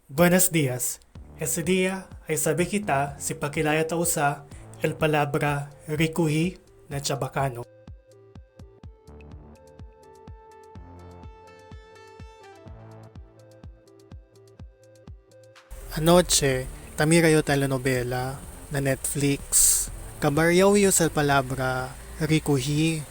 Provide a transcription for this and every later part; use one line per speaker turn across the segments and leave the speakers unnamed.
Buenos días. Ese día ay sabi kita si pakilaya ta usa el palabra rikuhi na Chabacano. Anoche, tamirayo telenovela na Netflix. Kabaryaw yo sa palabra rikuhi.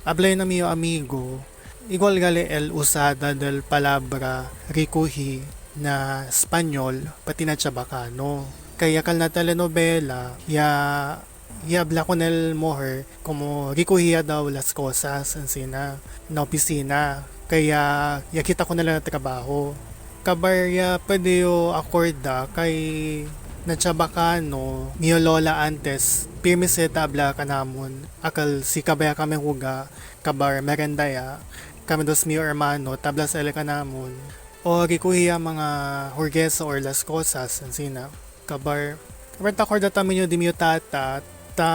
Hablay na miyo amigo. Igual gali el usada del palabra rikuhi na Espanyol pati na Chabacano. Kaya kal na telenovela ya habla con el mujer como rikuhiya daw las cosas ansina na opisina. Kaya ya kita ko na lang na trabaho. Kabarya pwede yo akorda kay na Chabacano miyo lola antes pirmi se tabla kanamon akal si kabaya kami huga kabar merendaya kami dos miyo hermano tabla sa ele kanamon o rikuhiya mga hurgesa or las cosas ansina kabar kabar korda taminyo di miyo tata ta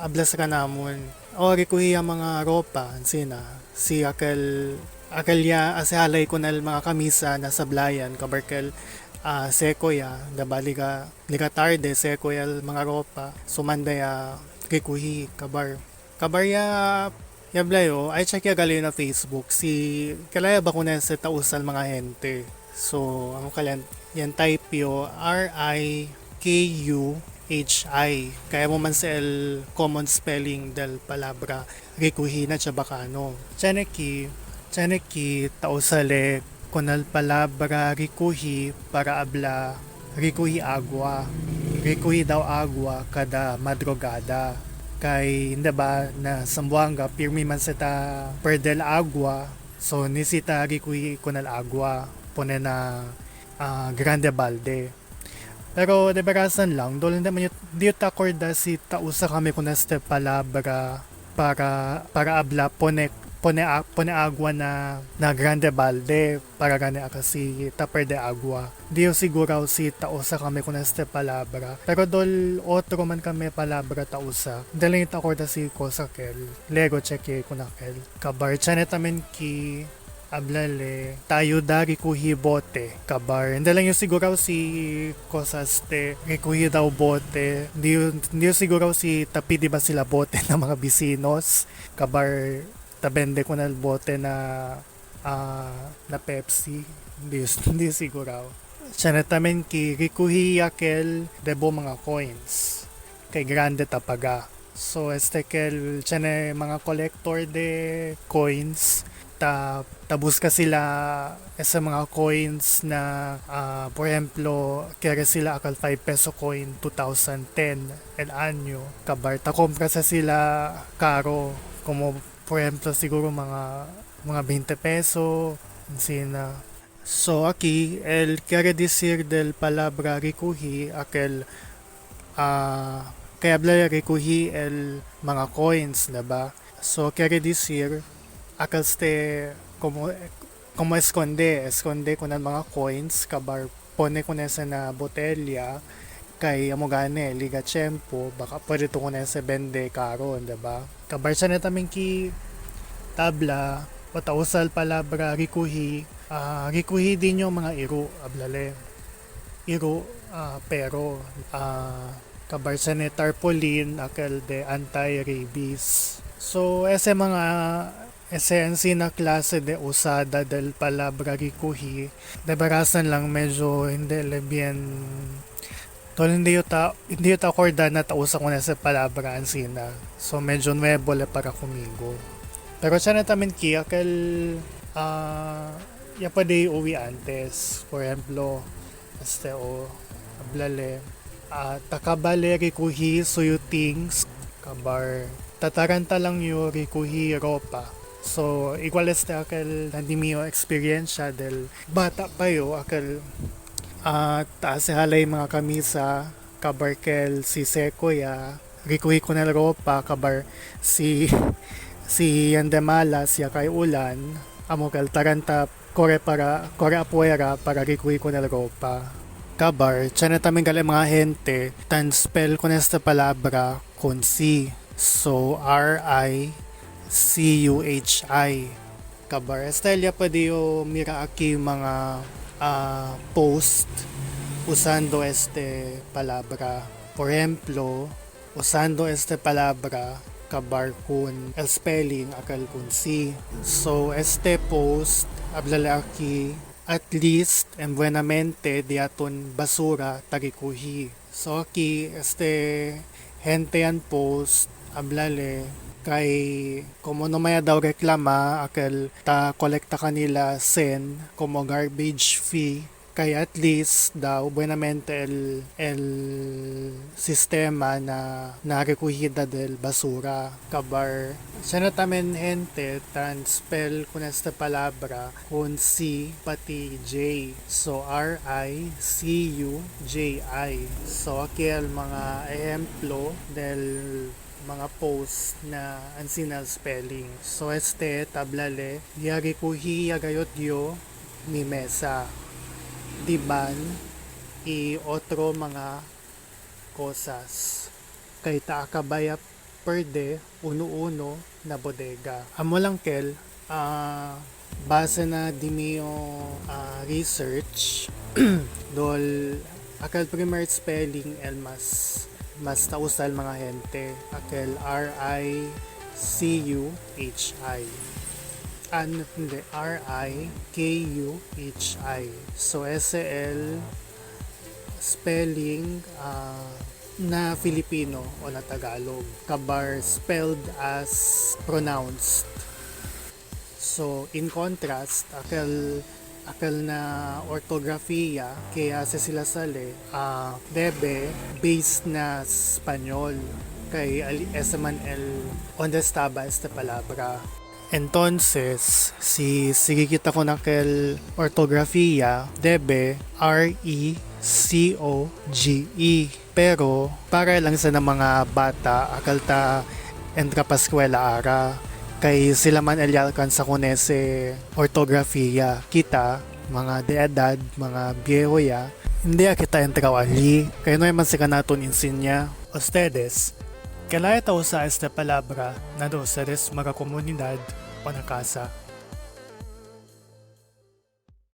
ablas kanamon o rikuhiya mga ropa ansina si akalya asihalay ko na mga kamisa na sablayan kabarkel seko ya daba liga tarde seko ya mga ropa sumanda ya kikuhi kabar ya blayo ay check ya gali na Facebook si kalaya ba ko na sa tausan mga hente so ang kalan yan type yo RIKUHI kaya mo man sa el common spelling del palabra rikuhi na Chabacano Chaneki tausale con el palabra rikuhi para habla rikuhi agua. Rikuhi daw agua kada madrugada. Kay hindi ba na Sambuanga pirmi man sita perdel agua so nisita rikuhi con el agua pone na grande balde. Pero de berasan lang dol hindi man di takorda si tausa kami con este palabra para habla pone agua na grande balde para gani kasi taper de agua. Dio siguro si tausa kami con este palabra. Pero dol otro man kami palabra tausa. Daling takorda si kosakel. Lego check ko nakel. Kabar chanetamen ki ablale tayo dari kuhi bote kabar hindi lang yung siguro si kosaste kuhi daw bote hindi siguro si tapi di ba sila bote ng mga bisinos kabar tabende ko na bote na Pepsi hindi siguro siya tamen ki rikuhi yakel debo mga coins kay grande tapaga so kel siya mga collector de coins tabus ka sila sa mga coins na por ejemplo kaya sila akal 5 peso coin 2010 el anyo kabar ta kompra sa sila karo como por ejemplo siguro mga 20 peso sina so aquí el quiere decir del palabra rikuhi aquel kaya habla rikuhi el mga coins diba so quiere decir akal como esconde ko na mga coins kabar pone ko na sa na botelya kay amo gane liga tiyempo baka pwede to ko na sa bende karon diba kabar siya na taming ki tabla o tausal palabra rikuhi din yung mga iro ablale iro pero kabar siya na tarpaulin akal de anti-rabies so esensi na klase de usada del palabra rikuhi de barasan lang medyo hindi lebien tol hindi yuta akorda na tausa ko na sa palabra ansina so medyo nuevo le para kumigo pero siya na tamin ki akal ya pwede uwi antes por ejemplo hablale takabale rikuhi suyo things kabar tataranta lang yu rikuhi ropa so igual akal hindi miyo experiensya del bata pa yo akal taas halay mga kamisa kabarkel si seko ya rikuhi ko na ropa kabar si Yandemalas ya kay ulan amokal taranta kore apuera para rikuhi ko na ropa kabar tiyan na taming gali mga hente tan spell ko na esta palabra con si so RICUHI kabar Estelia pa diyo mira aki mga post usando este palabra. Por ejemplo, usando este palabra kabar kun el spelling akal kun si. So este post hablale aquí at least en buenamente diaton basura tarikuhi. So aquí este gente yan post hablale kay como no maya daw reklama akal ta kolekta kanila sen como garbage fee kay at least daw buenamente el sistema na narekuhida del basura kabar siya tamen gente transpel con esta palabra con C pati J so R-I-C-U-J-I so aquí el mga ejemplo del mga post na ansinal spelling so este tablale yarekuhi yagayot yo mi mesa diban y otro mga cosas kay taakabaya perde uno-uno na bodega amo lang kel base na di mio research dol akal primer spelling el mas tausal mga gente akal R-I-C-U-H-I hindi R-I-K-U-H-I so SL spelling na Filipino o na Tagalog kabar spelled as pronounced so in contrast akal na ortografiya kaya sa sila sale debe based na Espanyol kay ese man el onde estaba esta palabra. Entonces, si kita ko na kel ortografiya, debe R-E-C-O-G-E. Pero, para lang sa mga bata, akal ta entra pa eskwela ara. Kay sila man elyalkan sa kunese ortografiya. Kita, mga de edad, mga viejo ya, hindi kita entra wali. Kaya no man sika naton insinya. Ustedes, kailangan ito sa esta palabra na do sa mga komunidad o na casa.